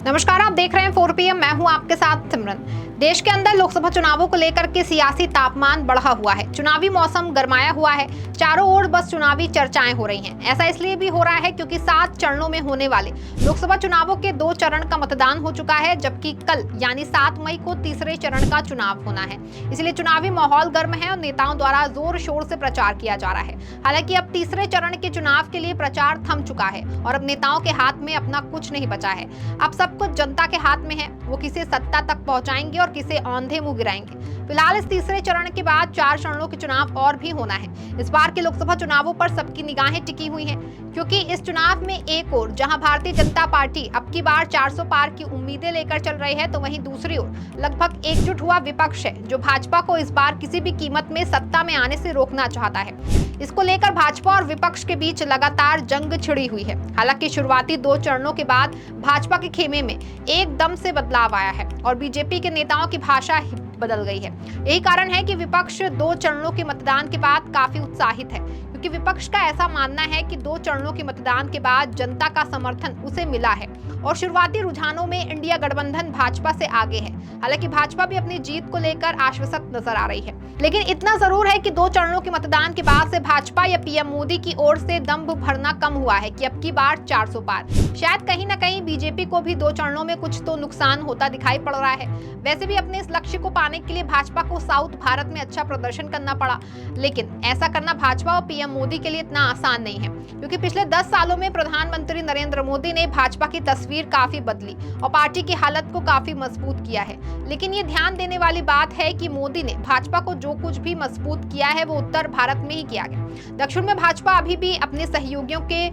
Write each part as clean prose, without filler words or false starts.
नमस्कार, आप देख रहे हैं 4 PM। मैं हूं आपके साथ सिमरन। देश के अंदर लोकसभा चुनावों को लेकर के सियासी तापमान बढ़ा हुआ है। चुनावी मौसम गरमाया हुआ है। चारों ओर बस चुनावी चर्चाएं हो रही हैं। ऐसा इसलिए भी हो रहा है क्योंकि 7 चरणों में होने वाले लोकसभा चुनावों के 2 चरण का मतदान हो चुका है, जबकि कल यानी 7 मई को तीसरे चरण का चुनाव होना है। इसलिए चुनावी माहौल गर्म है और नेताओं द्वारा जोर शोर से प्रचार किया जा रहा है। हालांकि अब तीसरे चरण के चुनाव के लिए प्रचार थम चुका है और अब नेताओं के हाथ में अपना कुछ नहीं बचा है। अब सब कुछ जनता के हाथ में है। वो किसे सत्ता तक पहुंचाएंगे और किसे औंधे मुंह गिराएंगे। फिलहाल इस तीसरे चरण के बाद 4 चरणों के चुनाव और भी होना है। इस बार के लोकसभा चुनावों पर सबकी निगाहें टिकी हुई हैं, क्योंकि इस चुनाव में एक ओर जहां भारतीय जनता पार्टी अब की बार 400 पार की उम्मीदें लेकर चल रही है, तो वहीं दूसरी ओर लगभग एकजुट हुआ विपक्ष है, जो भाजपा को इस बार किसी भी कीमत में सत्ता में आने से रोकना चाहता है। इसको लेकर भाजपा और विपक्ष के बीच लगातार जंग छिड़ी हुई है। हालांकि शुरुआती 2 चरणों के बाद भाजपा के खेमे में एकदम से बदलाव आया है और बीजेपी के नेताओं की भाषा ही बदल गई है। यही कारण है कि विपक्ष 2 चरणों के मतदान के बाद काफी उत्साहित है, क्योंकि विपक्ष का ऐसा मानना है कि 2 चरणों के मतदान के बाद जनता का समर्थन उसे मिला है और शुरुआती रुझानों में इंडिया गठबंधन भाजपा से आगे है। हालांकि भाजपा भी अपनी जीत को लेकर आश्वस्त नजर आ रही है, लेकिन इतना जरूर है कि 2 चरणों के मतदान के बाद से भाजपा या पीएम मोदी की ओर से दंभ भरना कम हुआ है कि अब की बार 400 पार। शायद कहीं ना कहीं बीजेपी को भी 2 चरणों में कुछ तो नुकसान होता दिखाई पड़ रहा है। वैसे भी अपने इस लक्ष्य को पाने के लिए भाजपा को साउथ भारत में अच्छा प्रदर्शन करना पड़ा, लेकिन ऐसा करना भाजपा और पीएम मोदी के लिए इतना आसान नहीं है, क्योंकि पिछले 10 सालों में प्रधानमंत्री नरेंद्र मोदी ने भाजपा की तस्वीर काफी बदली और पार्टी की हालत को काफी मजबूत किया है। लेकिन ये ध्यान देने वाली बात है कि मोदी ने भाजपा को जो कुछ भी मजबूत किया है वो उत्तर भारत में ही किया गया। दक्षिण में भाजपा अभी भी अपने सहयोगियों के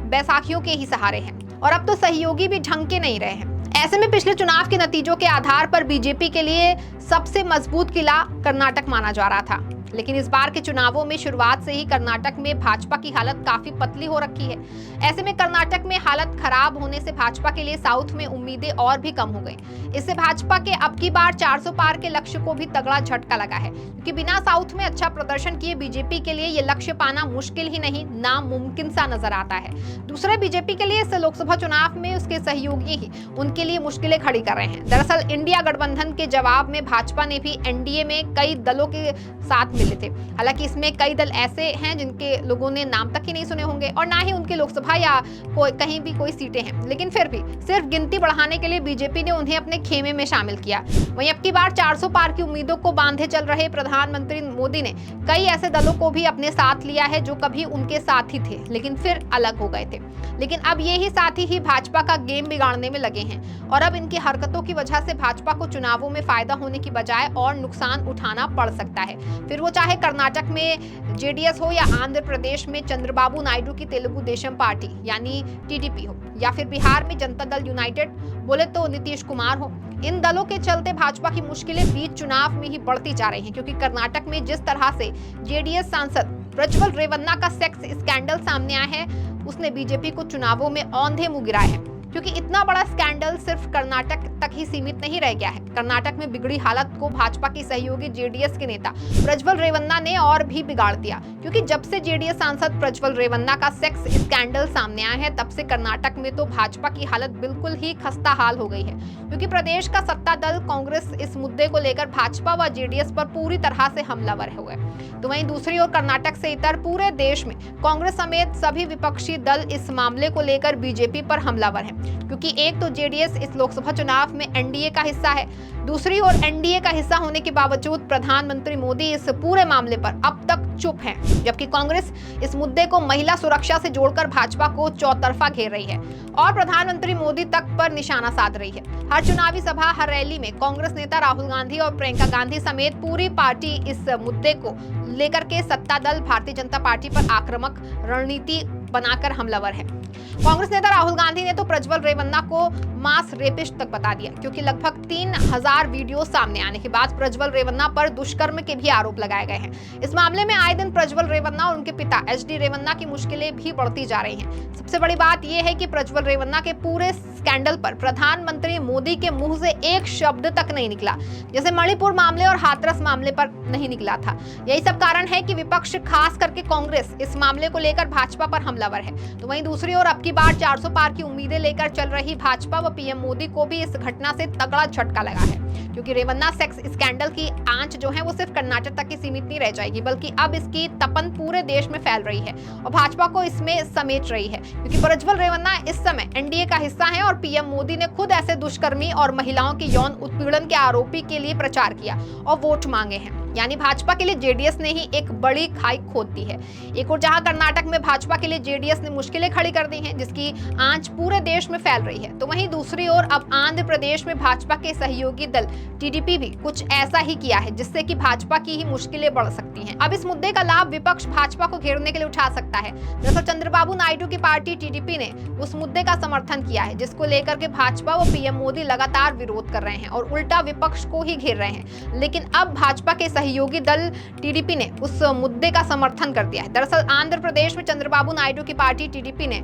बैसाखियों के ही सहारे है और अब तो सहयोगी भी ढंग के नहीं रहे हैं। ऐसे में पिछले चुनाव के नतीजों के आधार पर बीजेपी के लिए सबसे मजबूत किला कर्नाटक माना जा रहा था, लेकिन इस बार के चुनावों में शुरुआत से ही कर्नाटक में भाजपा की हालत काफी पतली हो रखी है। ऐसे में कर्नाटक में हालत खराब होने से भाजपा के लिए साउथ में उम्मीदें और भी कम हो गई। इससे भाजपा के अब की बार 400 पार के लक्ष्य को भी तगड़ा झटका लगा है, क्योंकि बिना साउथ में अच्छा प्रदर्शन किए बीजेपी के लिए ये लक्ष्य पाना मुश्किल ही नहीं, नामुमकिन सा नजर आता है। दूसरे बीजेपी के लिए इस लोकसभा चुनाव में उसके सहयोगी ही उनके लिए मुश्किलें खड़ी कर रहे हैं। दरअसल इंडिया गठबंधन के जवाब में भाजपा ने भी एनडीए में कई दलों के साथ मिले थे। हालांकि इसमें कई दल ऐसे हैं जिनके लोगों ने नाम तक ही नहीं सुने होंगे और ना ही उनके लोकसभा या कहीं भी कोई सीटें हैं, लेकिन फिर भी सिर्फ गिनती बढ़ाने के लिए बीजेपी ने उन्हें अपने खेमे में शामिल किया। वहीं अब की बार 400 पार की उम्मीदों को बांधे चल रहे प्रधानमंत्री मोदी ने कई ऐसे दलों को भी अपने साथ लिया है जो कभी उनके साथ ही थे लेकिन फिर अलग हो गए थे। लेकिन अब ये ही साथी ही भाजपा का गेम बिगाड़ने में लगे हैं और अब इनकी हरकतों की वजह से भाजपा को चुनावों में फायदा होने की बजाय और नुकसान उठाना पड़ सकता है। फिर वो चाहे कर्नाटक में जेडीएस हो या आंध्र प्रदेश में चंद्रबाबू नायडू की तेलुगु देशम पार्टी यानी टीडीपी हो, या फिर बिहार में जनता दल यूनाइटेड बोले तो नीतीश कुमार हो। इन दलों के चलते भाजपा की मुश्किलें बीच चुनाव में ही बढ़ती जा रही हैं, क्योंकि कर्नाटक में जिस तरह से जेडीएस सांसद प्रज्वल रेवन्ना का सेक्स स्कैंडल सामने आया है, उसने बीजेपी को चुनावों में औंधे मुंह गिराए हैं। क्योंकि इतना बड़ा स्कैंडल सिर्फ कर्नाटक तक ही सीमित नहीं रह गया है। कर्नाटक में बिगड़ी हालत को भाजपा की सहयोगी जेडीएस के नेता प्रज्वल रेवन्ना ने और भी बिगाड़ दिया, क्योंकि जब से जेडीएस सांसद प्रज्वल रेवन्ना का सेक्स स्कैंडल सामने आया है, तब से कर्नाटक में तो भाजपा की हालत बिल्कुल ही खस्ता हाल हो गई है। क्योंकि प्रदेश का सत्ता दल कांग्रेस इस मुद्दे को लेकर भाजपा व जेडीएस पर पूरी तरह से हमलावर हो गए। तो वहीं दूसरी ओर कर्नाटक से इतर पूरे देश में कांग्रेस समेत सभी विपक्षी दल इस मामले को लेकर बीजेपी पर हमलावर हैं, क्योंकि एक तो जेडीएस इस लोकसभा चुनाव में एनडीए का हिस्सा है, दूसरी ओर एनडीए का हिस्सा होने के बावजूद प्रधानमंत्री मोदी इस पूरे मामले पर अब तक चुप हैं, जबकि कांग्रेस इस मुद्दे को महिला सुरक्षा से जोड़कर भाजपा को चौतरफा घेर रही है और प्रधानमंत्री मोदी तक पर निशाना साध रही है। हर चुनावी सभा, हर रैली में कांग्रेस नेता राहुल गांधी और प्रियंका गांधी समेत पूरी पार्टी इस मुद्दे को लेकर के सत्ता दल भारतीय जनता पार्टी पर आक्रामक रणनीति बनाकर हमलावर है। कांग्रेस नेता राहुल गांधी ने तो प्रज्वल रेवन्ना को मास रेपिस्ट तक बता दिया, क्योंकि लगभग 3000 वीडियो सामने आने के बाद प्रज्वल रेवन्ना पर दुष्कर्म के भी आरोप लगाए गए हैं। इस मामले में आए दिन प्रज्वल रेवन्ना और उनके पिता एचडी रेवन्ना की मुश्किलें भी बढ़ती जा रही हैं। सबसे बड़ी बात यह है कि प्रज्वल रेवन्ना के पूरे स्कैंडल पर प्रधानमंत्री मोदी के मुंह से एक शब्द तक नहीं निकला, जैसे मणिपुर मामले और हाथरस मामले पर नहीं निकला था। यही सब कारण है कि विपक्ष, खास करके कांग्रेस, इस मामले को लेकर भाजपा पर हमलावर है। तो वहीं दूसरी ओर अब की बार 400 पार की उम्मीदें लेकर चल रही भाजपा व पीएम मोदी को भी इस घटना से तगड़ा झटका लगा है, क्योंकि रेवन्ना सेक्स स्कैंडल की आंच जो है वो सिर्फ कर्नाटक तक ही सीमित नहीं रह जाएगी, बल्कि अब इसकी तपन पूरे देश में फैल रही है और भाजपा को इसमें समेट रही है, क्योंकि प्रज्वल रेवन्ना इस समय एनडीए का हिस्सा है और पीएम मोदी ने खुद ऐसे दुष्कर्मी और महिलाओं के यौन उत्पीड़न के आरोपी के लिए प्रचार किया और वोट मांगे हैं। यानी भाजपा के लिए जेडीएस ने ही एक बड़ी खाई खोद दी है। एक और जहां कर्नाटक में भाजपा के लिए जेडीएस ने मुश्किलें खड़ी कर दी हैं, जिसकी आंच पूरे देश में फैल रही है, तो वहीं दूसरी ओर अब आंध्र प्रदेश में भाजपा के सहयोगी दल टीडीपी भी कुछ ऐसा ही किया है, जिससे कि भाजपा की ही मुश्किलें बढ़ सकती हैं। अब इस मुद्दे का लाभ विपक्ष भाजपा को घेरने के लिए उठा सकता है। दरअसल चंद्रबाबू नायडू की पार्टी टीडीपी ने उस मुद्दे का समर्थन किया है, जिसको लेकर के भाजपा व पीएम मोदी लगातार विरोध कर रहे हैं और उल्टा विपक्ष को ही घेर रहे हैं। लेकिन अब भाजपा के सहयोगी दल टीडीपी ने उस मुद्दे का समर्थन कर दिया है। दरअसल आंध्र प्रदेश में चंद्रबाबू नायडू की पार्टी टीडीपी ने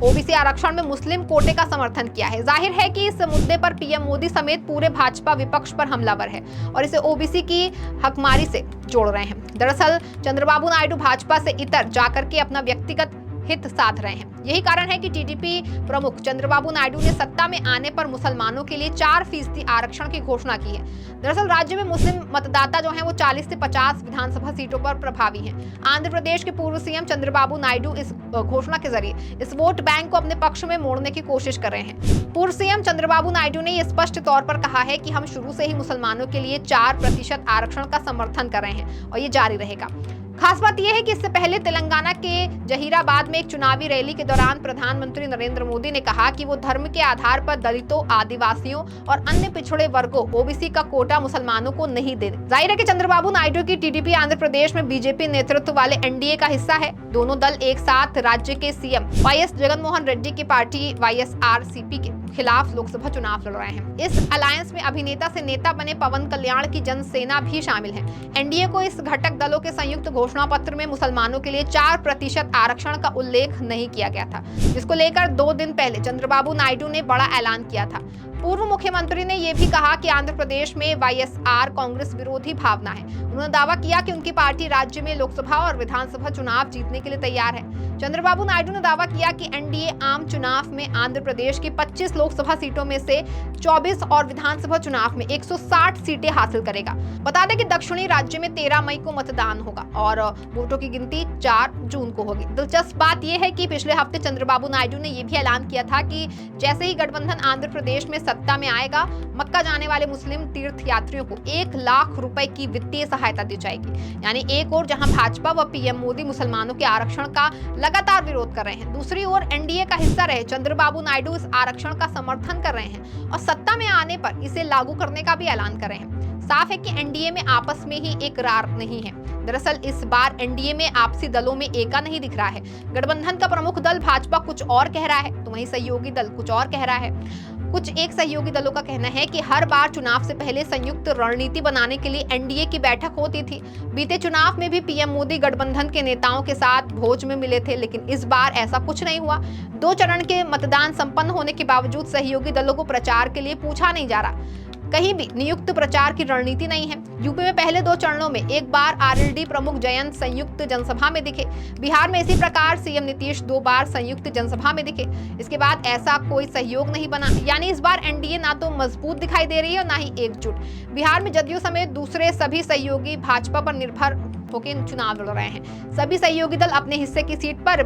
ओबीसी आरक्षण में मुस्लिम कोटे का समर्थन किया है। जाहिर है कि इस मुद्दे पर पीएम मोदी समेत पूरे भाजपा विपक्ष पर हमलावर है और इसे ओबीसी की हकमारी से जोड़ रहे हैं। दरअसल चंद्रबाबू नायडू भाजपा से इतर जाकर के अपना व्यक्तिगत हित साध रहे हैं। यही कारण है कि टीडीपी प्रमुख चंद्रबाबू नायडू ने सत्ता में आने पर मुसलमानों के लिए 4% आरक्षण की घोषणा की है। दरअसल राज्य में मुस्लिम मतदाता जो हैं वो 40 से 50 विधानसभा सीटों पर प्रभावी हैं। आंध्र प्रदेश के पूर्व सीएम चंद्रबाबू नायडू इस घोषणा के जरिए इस वोट बैंक को अपने पक्ष में मोड़ने की कोशिश कर रहे हैं। पूर्व सीएम चंद्रबाबू नायडू ने स्पष्ट तौर पर कहा है कि हम शुरू से ही मुसलमानों के लिए 4% आरक्षण का समर्थन कर रहे हैं और ये जारी रहेगा। खास बात यह है कि इससे पहले तेलंगाना के जहीराबाद में एक चुनावी रैली के दौरान प्रधानमंत्री नरेंद्र मोदी ने कहा कि वो धर्म के आधार पर दलितों, आदिवासियों और अन्य पिछड़े वर्गों ओबीसी का कोटा मुसलमानों को नहीं देने। जाहिर है कि चंद्रबाबू नायडू की टीडीपी आंध्र प्रदेश में बीजेपी नेतृत्व वाले एनडीए का हिस्सा है। दोनों दल एक साथ राज्य के सीएम वाईएस जगनमोहन रेड्डी की पार्टी वाईएसआरसीपी के खिलाफ लोकसभा चुनाव लड़ रहे हैं। इस अलायंस में अभिनेता से नेता बने पवन कल्याण की जनसेना भी शामिल है। एनडीए को इस घटक दलों के संयुक्त घोषणा पत्र में मुसलमानों के लिए 4% आरक्षण का उल्लेख नहीं किया गया था, जिसको लेकर 2 दिन पहले चंद्रबाबू नायडू ने बड़ा ऐलान किया था। पूर्व मुख्यमंत्री ने यह भी कहा कि आंध्र प्रदेश में वाईएसआर कांग्रेस विरोधी भावना है। उन्होंने दावा किया कि उनकी पार्टी राज्य में लोकसभा और विधानसभा चुनाव जीतने के लिए तैयार है। चंद्रबाबू नायडू ने दावा किया कि एनडीए आम चुनाव में आंध्र प्रदेश की 25 लोकसभा सीटों में से 24 और विधानसभा चुनाव में 160 सीटें हासिल करेगा। बता दें कि दक्षिणी राज्य में 13 मई को मतदान होगा और वोटों की गिनती 4 जून को होगी। दिलचस्प बात यह है कि पिछले हफ्ते चंद्रबाबू नायडू ने यह भी ऐलान किया था कि जैसे ही गठबंधन आंध्र प्रदेश में सत्ता में आएगा, मक्का जाने वाले मुस्लिम तीर्थ यात्रियों को 1 लाख रुपए की वित्तीय सहायता दी जाएगी। यानी एक और जहां भाजपा व पीएम मोदी मुसलमानों के आरक्षण का लगातार विरोध कर रहे हैं, दूसरी ओर एनडीए का हिस्सा रहे चंद्रबाबू नायडू इस आरक्षण का समर्थन कर रहे हैं और सत्ता में आने पर इसे लागू करने का भी ऐलान कर रहे हैं। साफ है कि एनडीए में आपस में ही एक रार नहीं है। दरअसल इस बार एनडीए में आपसी दलों में एका नहीं दिख रहा है। गठबंधन का प्रमुख दल भाजपा कुछ और कह रहा है, तो वहीं सहयोगी दल कुछ और कह रहा है। कुछ एक सहयोगी दलों का कहना है कि हर बार चुनाव से पहले संयुक्त रणनीति बनाने के लिए एनडीए की बैठक होती थी। बीते चुनाव में भी पीएम मोदी गठबंधन के नेताओं के साथ भोज में मिले थे, लेकिन इस बार ऐसा कुछ नहीं हुआ। 2 चरण के मतदान संपन्न होने के बावजूद सहयोगी दलों को प्रचार के लिए पूछा नहीं जा रहा। कहीं भी नियुक्त प्रचार की रणनीति नहीं है। यूपी में पहले 2 चरणों में एक बार आरएलडी प्रमुख जयंत संयुक्त जनसभा में दिखे। बिहार में इसी प्रकार सीएम नीतीश 2 बार संयुक्त जनसभा में दिखे। इसके बाद ऐसा कोई सहयोग नहीं बना। यानी इस बार एनडीए ना तो मजबूत दिखाई दे रही है और ना ही एकजुट। बिहार में जदयू समेत दूसरे सभी सहयोगी भाजपा पर निर्भर होकर चुनाव लड़ रहे हैं। सभी सहयोगी दल अपने हिस्से की सीट पर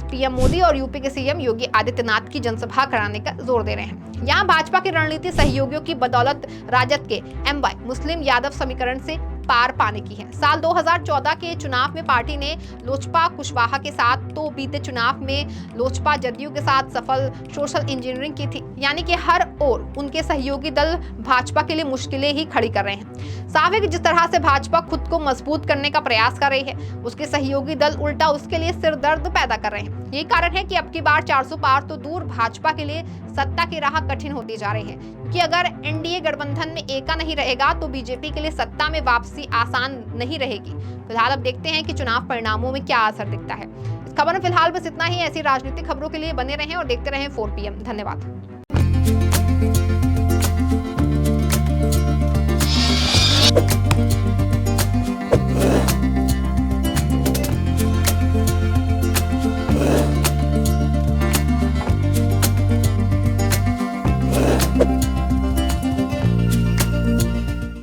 पीएम मोदी और यूपी के सीएम योगी आदित्यनाथ की जनसभा कराने का जोर दे रहे हैं। यहाँ भाजपा की रणनीति सहयोगियों की बदौलत राजद के एमवाई मुस्लिम यादव समीकरण से पार पाने की है। साल 2014 के चुनाव में पार्टी ने लोजपा कुशवाहा के साथ, तो बीते चुनाव में लोजपा जदयू के साथ सफल सोशल इंजीनियरिंग की थी। यानी कि हर ओर उनके सहयोगी दल भाजपा के लिए मुश्किलें ही खड़ी कर रहे हैं। साफ है कि जिस तरह से भाजपा खुद को मजबूत करने का प्रयास कर रही है, उसके सहयोगी दल उल्टा उसके लिए सिरदर्द पैदा कर रहे हैं। यही कारण है कि अब की बार 400 पार तो दूर, भाजपा के लिए सत्ता की राह कठिन होती जा रही है, क्योंकि अगर एनडीए गठबंधन में एका नहीं रहेगा तो बीजेपी के लिए सत्ता में वापसी आसान नहीं रहेगी। फिलहाल अब देखते हैं कि चुनाव परिणामों में क्या असर दिखता है। इस खबर में फिलहाल बस इतना ही। ऐसी राजनीतिक खबरों के लिए बने रहें और देखते रहें 4PM। धन्यवाद। है।